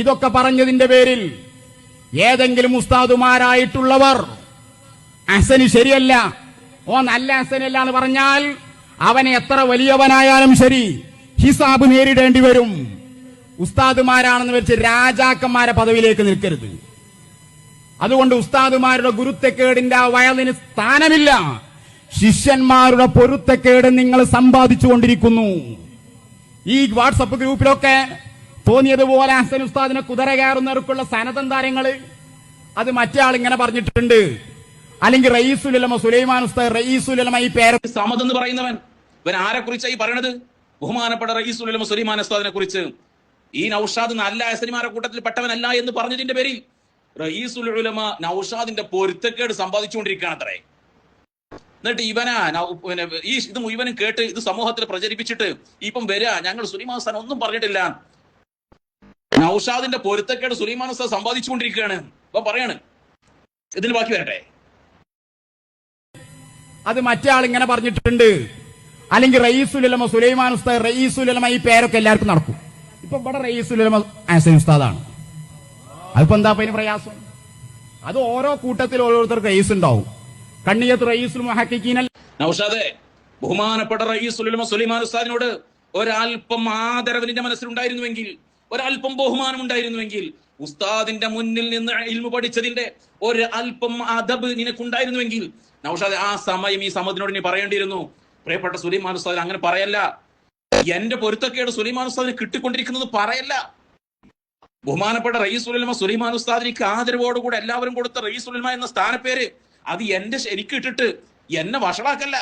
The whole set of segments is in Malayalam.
ഇതൊക്കെ പറഞ്ഞതിന്റെ പേരിൽ ഏതെങ്കിലും ഉസ്താദുമാരായിട്ടുള്ളവർ ഹസന് ശരിയല്ല, ഓ നല്ല ഹസനല്ല എന്ന് പറഞ്ഞാൽ അവനെ എത്ര വലിയവനായാലും ശരി ഹിസാബ് നേരിടേണ്ടി വരും. ഉസ്താദുമാരാണെന്ന് വെച്ച് രാജാക്കന്മാരെ പദവിയിലേക്ക് നിൽക്കരുത്. അതുകൊണ്ട് ഉസ്താദുമാരുടെ ഗുരുത്തക്കേടിന്റെ ആ വയലിന് സ്ഥാനമില്ല. ശിഷ്യന്മാരുടെ പൊരുത്തക്കേട് നിങ്ങൾ സമ്പാദിച്ചുകൊണ്ടിരിക്കുന്നു. ഈ വാട്സപ്പ് ഗ്രൂപ്പിലൊക്കെ തോന്നിയതുപോലെ ഹസൻ ഉസ്താദിനെ കുതിര കയറുന്നവർക്കുള്ള സനതം താരങ്ങള് അത് മറ്റേ ആൾ ഇങ്ങനെ പറഞ്ഞിട്ടുണ്ട്, അല്ലെങ്കിൽ റയീസുൽ ഉലമ സുലൈമാൻ ഉസ്താദ് റയീസുൽ ഉലമ ഈ പേര് സമദ് എന്ന് പറയുന്നവൻ ഇവൻ ആരെ കുറിച്ചായി പറയണത്? ബഹുമാനപ്പെട്ട റയീസുൽ ഉലമ സുലൈമാൻ ഉസ്താദിനെ കുറിച്ച്. ഈ നൌഷാദ് നല്ല ഹസനിമാരുടെ കൂട്ടത്തിൽ പെട്ടവനല്ല എന്ന് പറഞ്ഞതിന്റെ പേരിൽ റയീസുൽ ഉലമ നൌഷാദിന്റെ പൊരുത്തക്കേട് സമ്പാദിച്ചുകൊണ്ടിരിക്കുകയാണ് അത്രേ. എന്നിട്ട് ഇത് മുഴുവനും കേട്ട് ഇത് സമൂഹത്തിൽ പ്രചരിപ്പിച്ചിട്ട് ഇപ്പം വരിക ഞങ്ങൾ സുലൈമാൻ ഉസ്താദ് ഒന്നും പറഞ്ഞിട്ടില്ല, നൌഷാദിന്റെ പൊരുത്തക്കേട് സുലൈമാൻ ഉസ്താദ് സമ്പാദിച്ചുകൊണ്ടിരിക്കുകയാണ്. അപ്പൊ പറയാണ് ഇതിന് ബാക്കി വരട്ടെ. അത് മറ്റേ ആൾ ഇങ്ങനെ പറഞ്ഞിട്ടുണ്ട്, അല്ലെങ്കിൽ റയീസുൽ ഉലമ സുലൈമാൻ ഉസ്താദ് റയീസുൽ ഉലമ ഈ പേരൊക്കെ എല്ലാവർക്കും നടക്കും. ഇപ്പൊ ഇവിടെ റയീസുൽ ഉലമ ഹസൻ ഉസ്താദാണ്. അതിപ്പോ എന്താ അതിന് പ്രയാസം? അത് ഓരോ കൂട്ടത്തിൽ ഓരോരുത്തർക്ക് റയീസ് ഉണ്ടാവും. കണ്ണിയത്ത് റയീസുൽ മുഹഖിഖീൻ നൗഷാദേ, ബഹുമാനപ്പെട്ട റയീസുൽ ഉലമ സുലൈമാൻ ഉസ്താദിനോട് ഒരൽപ്പം ആദരവ് നിന്റെ മനസ്സിലുണ്ടായിരുന്നുവെങ്കിൽ, ഒരൽപ്പം ബഹുമാനം ഉണ്ടായിരുന്നുവെങ്കിൽ, ഉസ്താദിന്റെ മുന്നിൽ നിന്ന് ഇൽമു പഠിച്ചതിന്റെ ഒരു അല്പം അദബ് നിനക്കുണ്ടായിരുന്നുവെങ്കിൽ നൗഷാദ് ആ സമയം ഈ സമദിനോട് നീ പറയേണ്ടിയിരുന്നു, പ്രിയപ്പെട്ട സുലൈമാൻ ഉസ്താദ് അങ്ങനെ പറയല്ല, എന്റെ പൊരുത്തക്കേട് സുലൈമാൻ ഉസ്താദിന് കിട്ടിക്കൊണ്ടിരിക്കുന്നത് പറയല്ല. ബഹുമാനപ്പെട്ട റയീസുൽ ഉലമ സുലൈമാൻ ഉസ്താദിനിക്ക് ആദരവോടുകൂടെ എല്ലാവരും കൊടുത്ത റയീസുൽ ഉലമ എന്ന സ്ഥാനപ്പേര് അത് എന്റെ ശരിക്ക് ഇട്ടിട്ട് എന്നെ വഷളാക്കല്ല,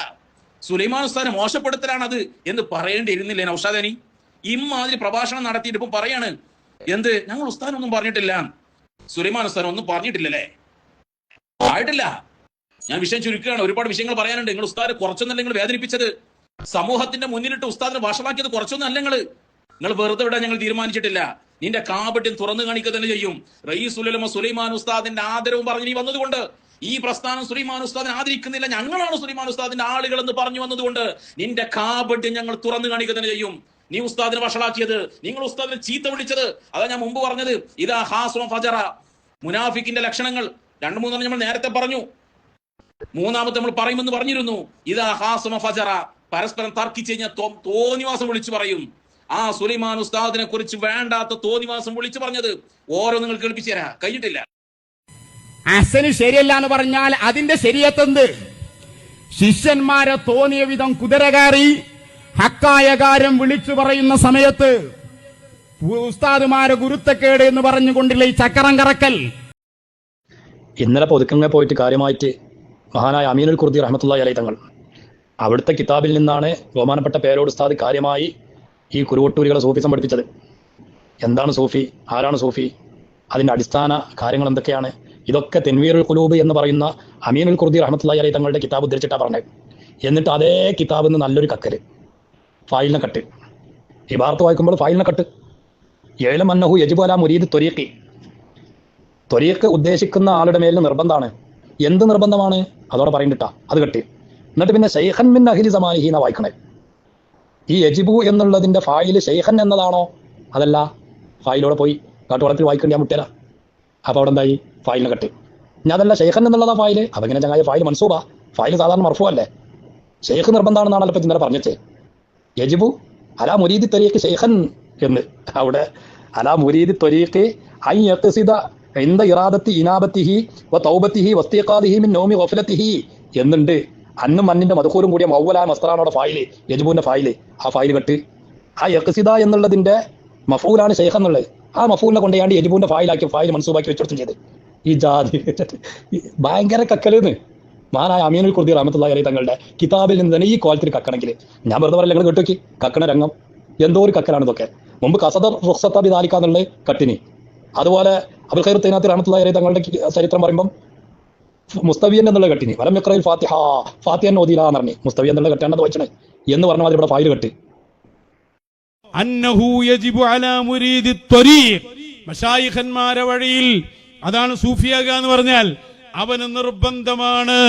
സുലൈമാൻ ഉസ്താദിനെ മോശപ്പെടുത്തലാണത് എന്ന് പറയേണ്ടിയിരുന്നില്ലേ നൗഷാദനി? ഇമ്മാതിരി പ്രഭാഷണം നടത്തിയിട്ട് ഇപ്പം പറയാണ് എന്ത് ഞങ്ങൾ ഉസ്താദിനൊന്നും പറഞ്ഞിട്ടില്ല, സുലൈമാൻ ഉസ്താദിനെ ഒന്നും പറഞ്ഞിട്ടില്ലല്ലേ? ആയിട്ടില്ല. ഞാൻ വിഷയം ചുരുക്കുകയാണ്, ഒരുപാട് വിഷയങ്ങൾ പറയാനുണ്ട്. നിങ്ങൾ ഉസ്താദ് കുറച്ചൊന്നല്ല നിങ്ങൾ വേദനിപ്പിച്ചത്, സമൂഹത്തിന്റെ മുന്നിലിട്ട് ഉസ്താദിനെ വഷളാക്കിയത് കുറച്ചൊന്നും അല്ല. നിങ്ങൾ വെറുതെ വിടാൻ ഞങ്ങൾ തീരുമാനിച്ചിട്ടില്ല. നിന്റെ കാപട്യം തുറന്നു കാണിക്കുക തന്നെ ചെയ്യും. റയീസുൽ ഉലമ സുലൈമാൻ ഉസ്താദിന്റെ ആദരവും പറഞ്ഞു നീ വന്നതുകൊണ്ട്, ഈ പ്രസ്ഥാനം സുലൈമാൻ ഉസ്താദിനെ ആദരിക്കുന്നില്ല, ഞങ്ങളാണ് സുലൈമാൻ ഉസ്താദിന്റെ ആളുകൾ എന്ന് പറഞ്ഞു വന്നതുകൊണ്ട് നിന്റെ കാപട്യം ഞങ്ങൾ തുറന്നു കാണിക്കുക തന്നെ ചെയ്യും. നീ ഉസ്താദിനെ വഷളാക്കിയത്, നിങ്ങൾ ഉസ്താദിനെ ചീത്ത വിളിച്ചത്, അതാ ഞാൻ മുമ്പ് പറഞ്ഞത്. ഇതാ ഹാസും ഫജറ, മുനാഫിക്കിന്റെ ലക്ഷണങ്ങൾ 2-3 നമ്മൾ നേരത്തെ പറഞ്ഞു, മൂന്നാമത്തെ നമ്മൾ പറയുമെന്ന് പറഞ്ഞിരുന്നു. ഇതാ ഹാസും ഫജറ, പരസ്പരം തർക്കിച്ച് കഴിഞ്ഞാൽ തോന്നിവാസം വിളിച്ചു പറയും. ആ സുലൈമാൻ ഉസ്താദിനെ കുറിച്ച് വേണ്ടാത്ത തോന്നിവാസം വിളിച്ചു പറഞ്ഞത് ഓരോ നിങ്ങൾ കേൾപ്പിച്ചു തരാ കഴിഞ്ഞിട്ടില്ല. ഹസന് ശരിയല്ല എന്ന് പറഞ്ഞാൽ അതിന്റെ ശരിയത്തെന്ത്? ശിഷ്യന്മാരെ തോന്നിയ വിധം കുതിര കയറി ഹക്കായ കാര്യം വിളിച്ചു പറയുന്ന സമയത്ത് ഉസ്താദുമാരെ ഗുരുത്തക്കേട് എന്ന് പറഞ്ഞുകൊണ്ടുള്ള ഈ ചക്രം കറക്കൽ. ഇന്നലെ പൊതുക്കങ്ങ പോയിട്ട് കാര്യമായിട്ട് മഹാനായ അമീനുൽ ഖുർദി റഹ്മത്തുള്ളാഹി അലൈഹി തങ്ങൾ അവിടുത്തെ കിതാബിൽ നിന്നാണ് ബഹുമാനപ്പെട്ട പേരോട് ഉസ്താദ് കാര്യമായി ഈ കുരുവട്ടൂരികളെ സൂഫിസം പഠിപ്പിച്ചത്. എന്താണ് സൂഫി, ആരാണ് സൂഫി, അതിൻ്റെ അടിസ്ഥാന കാര്യങ്ങൾ എന്തൊക്കെയാണ്, ഇതൊക്കെ തെൻവീറുൽ ഖുലൂബ് എന്ന് പറയുന്ന അമീനുൽ ഖുർദി റഹ്മത്തുള്ളാഹി അലൈഹി തങ്ങളുടെ കിതാബ് ഉദ്ധരിച്ചിട്ടാണ് പറഞ്ഞത്. എന്നിട്ട് അതേ കിതാബിൽ നിന്ന് നല്ലൊരു കക്കല്, ഫായിലിനെ കട്ട്, ഇബാറത്ത് വായിക്കുമ്പോൾ ഫായിലിനെ കട്ട്, ഏലം അന്നഹു യജിബു അലാ മുരീദ് ത്വരീഖി, ത്വരീഖ് ഉദ്ദേശിക്കുന്ന ആളുടെ മേലിൽ നിർബന്ധമാണ്. എന്ത് നിർബന്ധമാണ് അതോടെ പറയണ്ടിട്ടാ, അത് കെട്ടി. എന്നിട്ട് പിന്നെ ശൈഖൻ മിൻ അഹ്ലി സമാനിഹി എന്നാ വായിക്കണേ. ഈ യജിബു എന്നുള്ളതിന്റെ ഫായില് ശൈഖൻ എന്നതാണോ? അതല്ല, ഫായിലോടെ പോയി കാട്ടുവളത്തിൽ വായിക്കേണ്ടി ഞാൻ മുട്ടേരാ. അപ്പൊ അവിടെ എന്തായി? ഫായിലിനെ കെട്ടി. ഞാൻ അതല്ല ശൈഖൻ എന്നുള്ളതാ ഫായില്. അതെങ്ങനെ ചങ്ങായി ഫായിൽ മൻസൂബാ? ഫായിൽ സാധാരണ മർഫു അല്ലേ? ഷെയ്ഖ് നിർബന്ധമാണെന്നാണല്ലോ ഇപ്പൊ ഇന്നലെ പറഞ്ഞത്. യജിബു അലാ മുരീദി ത്വരീഖ് ശൈഖൻ എന്ന്, അവിടെ അലാ മുരീദി ത്വരീഖ് അൻ യഖ്സിദ ഇൻദ ഇറാദത്തി ഇനാബത്തിഹി വ തൗബത്തിഹി വസ്തിഖാദിഹി മിൻ നൗമി ഗഫലത്തിഹി എന്നുണ്ട്. അന്നും മണ്ണിന്റെ മധുഹൂരും കൂടിയ മൗവലായ മസ്തറാണോടെ ഫായില്, യജിബുവിന്റെ ഫായില്. ആ ഫായില് കെട്ട്. ആ യഖ്സിദ എന്നുള്ളതിന്റെ മഫൂലാണ് ശൈഖ് എന്നുള്ളത്. ആ മഫൂലിനെ കൊണ്ടുപോയാണ്ട് യജിബുവിന്റെ ഫായിലാക്കി ഫായിൽ മൻസൂബാക്കി വെച്ചെടുത്തും ചെയ്ത്. ഈ ജാതി ഭയങ്കര കക്കലെന്ന് മഹാനായ അമീനുൽ ഖുർദി റഹ്മത്തുള്ളാഹി അലൈഹി തങ്ങളുടെ കിതാബിൽ നിന്ന് തന്നെ ഈ കോലത്തിൽ കക്കണമെങ്കിൽ ഞാൻ വെറുതെ പറയില്ല, നിങ്ങൾ കേട്ടോക്കി കക്കണ രംഗം എന്തോ ഒരു കക്കലാണ് ഇതൊക്കെ. മുമ്പ് കസദ റുഖ്സത്ത ബിദാലിക എന്നുള്ള കട്ടിനി, അതുപോലെ അബുൽ ഖൈർ തൈനാത്തി റഹ്മത്തുള്ളാഹി അലൈഹി തങ്ങളുടെ ചരിത്രം പറയുമ്പോൾ മുസ്തവിയൻ എന്നുള്ള കട്ടിനി, വലം യഖ്റയിൽ ഫാത്തിഹ, ഫാത്തിഹൻ ഓതില എന്ന് പറഞ്ഞു മുസ്തവി എന്നുള്ള കെട്ടാണത് വെച്ചണേ എന്ന് പറഞ്ഞാൽ ഇവിടെ ഫായിൽ കെട്ട്. അന്നഹു യജിബു അലാ മുരീദി ത്വരീഖ്, മശായിഖന്മാരെ വഴിയിൽ, അതാണ് സൂഫിയാക എന്ന് പറഞ്ഞാൽ അവന് നിർബന്ധമാണ്.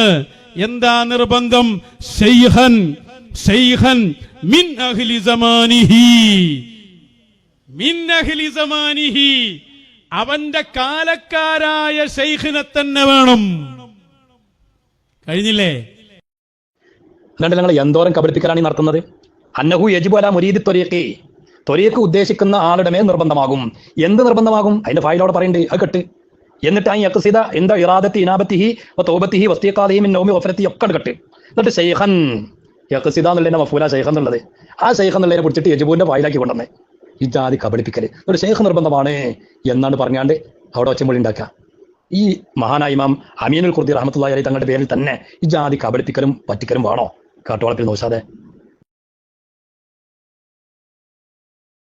എന്താ നിർബന്ധം? ശൈഖൻ, ശൈഖൻ മിൻ അഹ്ലി സമാനിഹി, മിൻ അഹ്ലി സമാനിഹി, അവന്റെ കാലക്കാരായ ശൈഖിനെ തന്നെ വേണം. കഴിഞ്ഞില്ലേ? എന്നിട്ട് നിങ്ങൾ എന്തോരം കബളിപ്പിക്കലാണ് ഈ നടത്തുന്നത്? അന്നഹു യജിബു അലാ മുരീദി ത്വരീഖ് ഉദ്ദേശിക്കുന്ന ആളുടെ മേൽ നിർബന്ധമാകും. എന്ത് നിർബന്ധമാകും? അതിന്റെ ഫയലോടെ പറയുന്നുണ്ട്, അത് കെട്ട്. എന്നിട്ട് ആ യഖ്സിദ എന്താ ഇറാദത്തി ഇനാബത്തിഹി വതൗബത്തിഹി വസ്തിഖാദിഹി മിൻ നൗമി വഫറത്തി ഒക്കെ കെട്ട്. എന്നിട്ട് ശൈഖൻ യഖ്സിദ എന്നുള്ളതിന്റെ മഫൂല ശൈഖൻ എന്നുള്ളത്, ആ ശൈഖൻ എന്നുള്ളതിനെ പിടിച്ചിട്ട് യജിബുവിന്റെ ഫയലാക്കി കൊണ്ടുവന്നേ. ഈ ജാതി കബളിപ്പിക്കല്. എന്നിട്ട് ശൈഖ് നിർബന്ധമാണ് എന്നാണ് പറഞ്ഞാണ്ട് അവിടെ ഒച്ചമൊഴി ഉണ്ടാക്കുക. ഈ മഹാനായ ഇമാം അമീനുൽ ഖുർദി റഹ്മത്തുള്ളാഹി അലൈഹി തങ്ങളുടെ പേരിൽ തന്നെ ഈ ജാതി കബളിപ്പിക്കലും പറ്റിക്കലും വേണോ? കാട്ടുവളപ്പിൽ നോക്കാതെ